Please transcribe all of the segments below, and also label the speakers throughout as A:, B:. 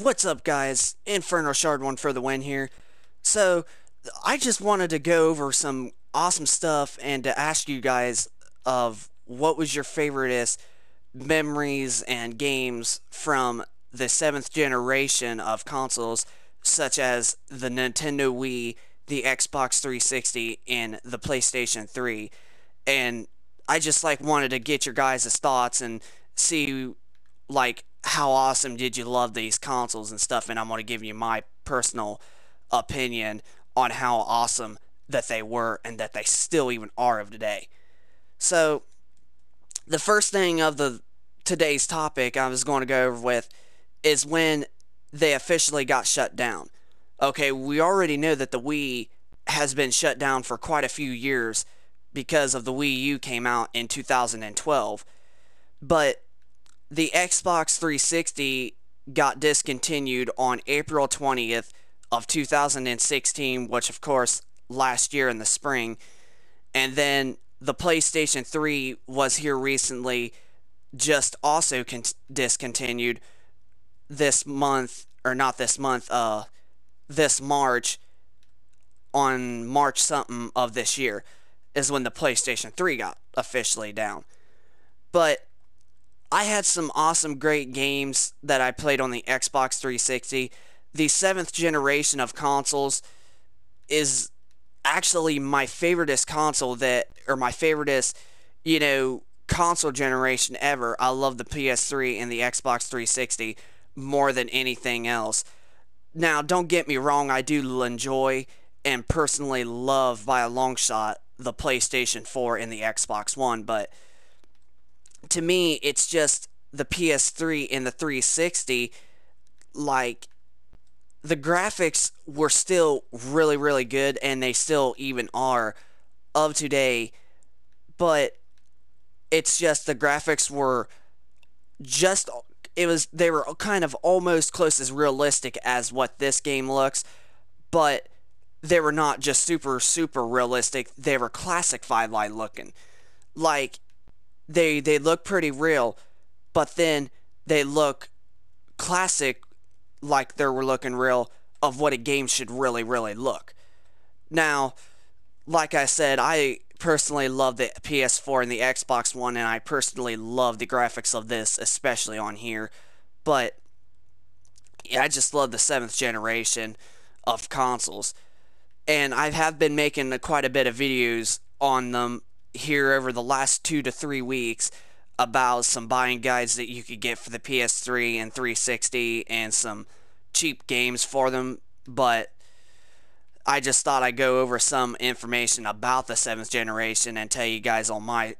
A: What's up, guys? Inferno Shard 1 for the win here. So, I just wanted to go over some awesome stuff and to ask you guys of what was your favoriteest memories and games from the 7th generation of consoles, such as the Nintendo Wii, the Xbox 360, and the PlayStation 3. And I just wanted to get your guys' thoughts and see how awesome did you love these consoles and stuff, and I'm going to give you my personal opinion on how awesome that they were and that they still even are of today. So the first thing of the today's topic I was going to go over with is when they officially got shut down. Okay, we already know that the Wii has been shut down for quite a few years because of the Wii U came out in 2012, but the Xbox 360 got discontinued on April 20th of 2016, which of course last year in the spring. And then the PlayStation 3 was here recently, just also discontinued this month, or not this month, this March, on March something of this year is when the PlayStation 3 got officially down. But I had some awesome, great games that I played on the Xbox 360. The 7th generation of consoles is actually my favoriteest console my favoriteest, console generation ever. I love the PS3 and the Xbox 360 more than anything else. Now, don't get me wrong, I do enjoy and personally love by a long shot the PlayStation 4 and the Xbox One, but to me, it's just the PS3 and the 360, the graphics were still really, really good, and they still even are of today, but it's just the graphics were just, they were kind of almost close as realistic as what this game looks, but they were not just super, super realistic, they were classic-fied looking. They look pretty real, but then they look classic, like they were looking real of what a game should really, really look. Now, like I said, I personally love the PS4 and the Xbox One, and I personally love the graphics of this, especially on here. But yeah, I just love the 7th generation of consoles. And I have been making quite a bit of videos on them here over the last 2 to 3 weeks about some buying guides that you could get for the PS3 and 360 and some cheap games for them, but I just thought I'd go over some information about the 7th generation and tell you guys on my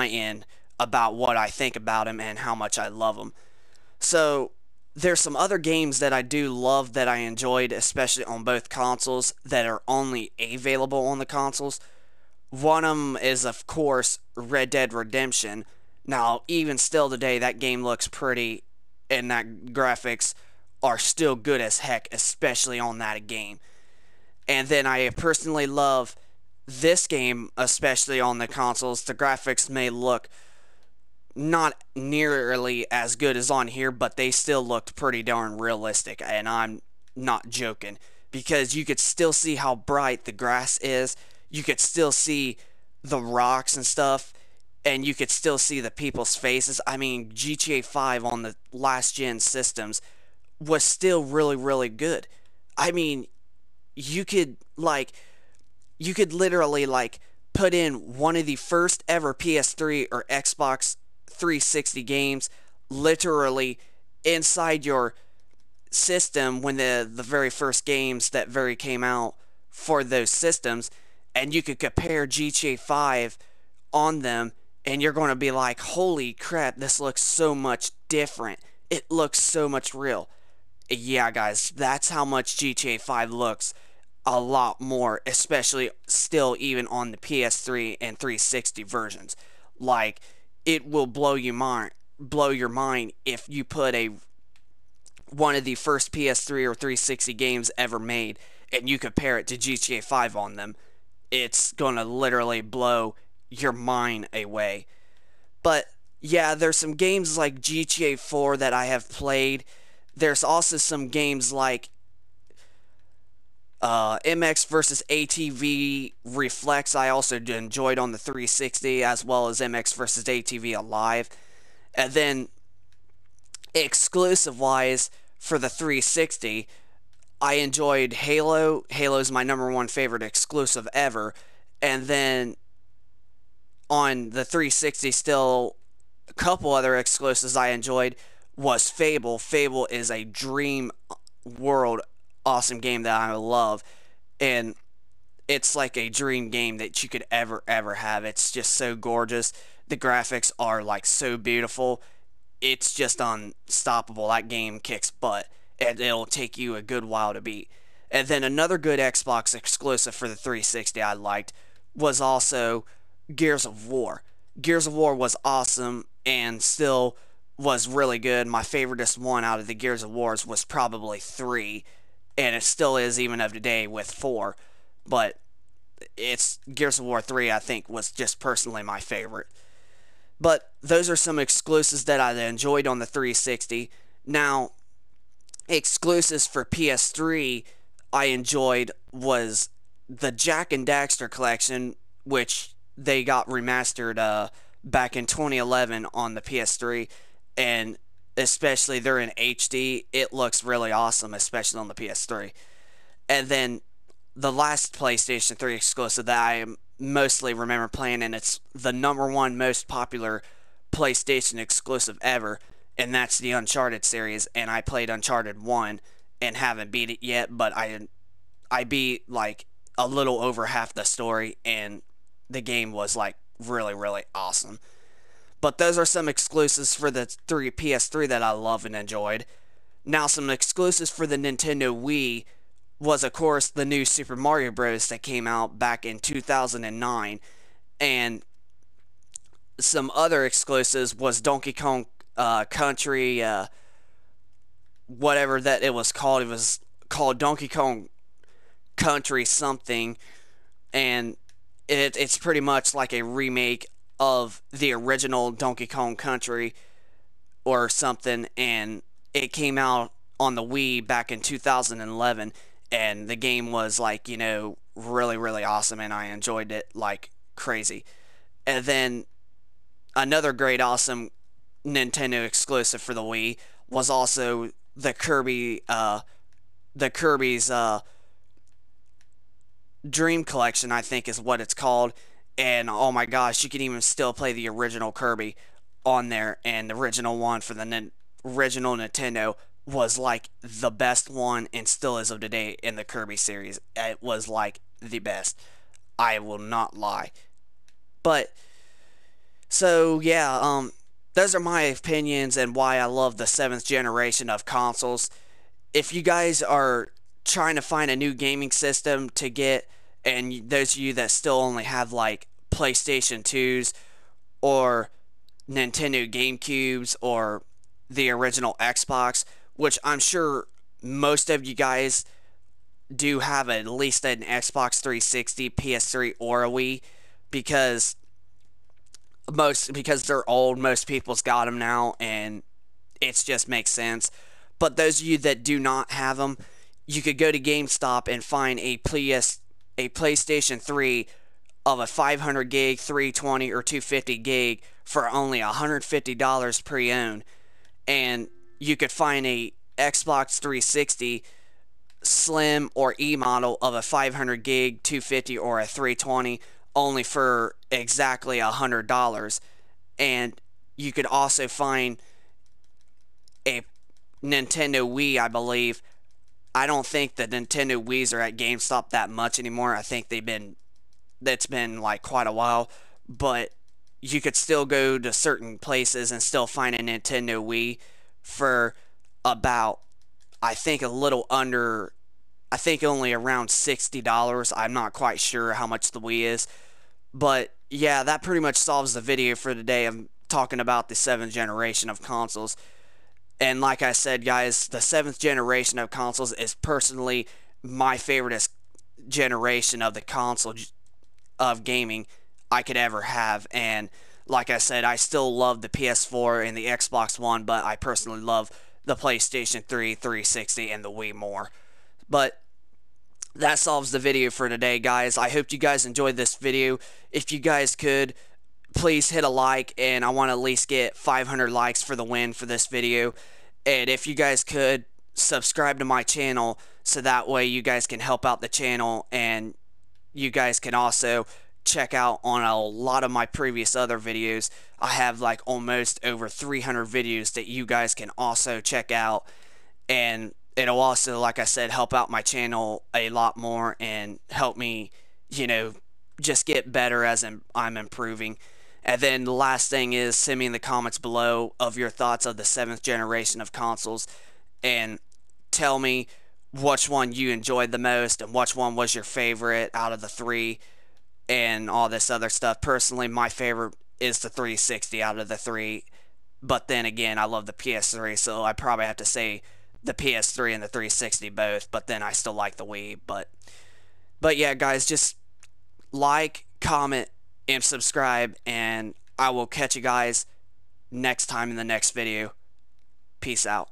A: end about what I think about them and how much I love them. So there's some other games that I do love that I enjoyed, especially on both consoles, that are only available on the consoles. One of them is, of course, Red Dead Redemption. Now, even still today, that game looks pretty, and that graphics are still good as heck, especially on that game. And then I personally love this game, especially on the consoles. The graphics may look not nearly as good as on here, but they still looked pretty darn realistic, and I'm not joking, because you could still see how bright the grass is. You could still see the rocks and stuff, and you could still see the people's faces. I mean, GTA 5 on the last gen systems was still really, really good. I mean, you could literally put in one of the first ever PS3 or Xbox 360 games literally inside your system when the very first games that came out for those systems, and you could compare GTA 5 on them, and you're going to be like, holy crap, this looks so much different. It looks so much real. Yeah, guys, that's how much GTA 5 looks a lot more, especially still even on the PS3 and 360 versions. It will blow your mind if you put one of the first PS3 or 360 games ever made and you compare it to GTA 5 on them. It's gonna literally blow your mind away. But yeah, there's some games like GTA 4 that I have played There's also some games like MX versus ATV Reflex. I also enjoyed on the 360, as well as MX versus ATV Alive. And then exclusive wise for the 360, I enjoyed Halo. Halo's my number one favorite exclusive ever. And then on the 360, still a couple other exclusives I enjoyed was Fable. Fable is a dream world awesome game that I love, and it's like a dream game that you could ever have. It's just so gorgeous. The graphics are like so beautiful. It's just unstoppable. That game kicks butt, and it'll take you a good while to beat. And then another good Xbox exclusive for the 360 I liked was also Gears of War. Gears of War was awesome and still was really good. My favoriteest one out of the Gears of Wars was probably 3, and it still is even of today with 4. But it's Gears of War 3, I think, was just personally my favorite. But those are some exclusives that I enjoyed on the 360. Now, exclusives for PS3 I enjoyed was the Jak and Daxter collection, which they got remastered back in 2011 on the PS3, and especially they're in HD. It looks really awesome, especially on the PS3. And then the last PlayStation 3 exclusive that I mostly remember playing, and it's the number one most popular PlayStation exclusive ever, and that's the Uncharted series. And I played Uncharted 1 and haven't beat it yet, but I beat like a little over half the story, and the game was like really awesome. But those are some exclusives for the PS3 that I love and enjoyed. Now, some exclusives for the Nintendo Wii was, of course, the new Super Mario Bros. That came out back in 2009. And some other exclusives was Donkey Kong Country, whatever that it was called. It was called Donkey Kong Country something. And it's pretty much like a remake of the original Donkey Kong Country or something. And it came out on the Wii back in 2011. And the game was like, really awesome, and I enjoyed it like crazy. And then another great awesome Nintendo exclusive for the Wii was also the Kirby's Dream Collection, I think is what it's called. And oh my gosh, you can even still play the original Kirby on there, and the original one for the original Nintendo was like the best one, and still is of today in the Kirby series. It was like the best. I will not lie. But so yeah, those are my opinions and why I love the 7th generation of consoles. If you guys are trying to find a new gaming system to get, and those of you that still only have like PlayStation 2s or Nintendo GameCubes or the original Xbox, which I'm sure most of you guys do have at least an Xbox 360, PS3, or a Wii, because they're old. Most people's got them now, and it just makes sense. But those of you that do not have them, you could go to GameStop and find a PlayStation 3 of a 500 gig, 320, or 250 gig for only $150 pre-owned. And you could find a Xbox 360 Slim or E model of a 500 gig, 250, or a 320 only for exactly $100. And you could also find a Nintendo Wii, I believe. I don't think the Nintendo Wiis are at GameStop that much anymore. I think that's been like quite a while. But you could still go to certain places and still find a Nintendo Wii for about, I think only around $60. I'm not quite sure how much the Wii is. But yeah, that pretty much solves the video for today. I'm talking about the 7th generation of consoles. And like I said, guys, the 7th generation of consoles is personally my favorite generation of the console of gaming I could ever have. And like I said, I still love the PS4 and the Xbox One, but I personally love the PlayStation 3, 360, and the Wii more. But that solves the video for today, guys. I hope you guys enjoyed this video. If you guys could, please hit a like, and I want to at least get 500 likes for the win for this video. And if you guys could, subscribe to my channel so that way you guys can help out the channel, and you guys can also check out on a lot of my previous other videos. I have like almost over 300 videos that you guys can also check out, and it'll also, like I said, help out my channel a lot more and help me, just get better as I'm improving. And then the last thing is, send me in the comments below of your thoughts of the 7th generation of consoles, and tell me which one you enjoyed the most and which one was your favorite out of the three and all this other stuff. Personally, my favorite is the 360 out of the three, but then again, I love the PS3, so I probably have to say the PS3 and the 360 both, but then I still like the Wii. But yeah, guys, just like, comment, and subscribe, and I will catch you guys next time in the next video. Peace out.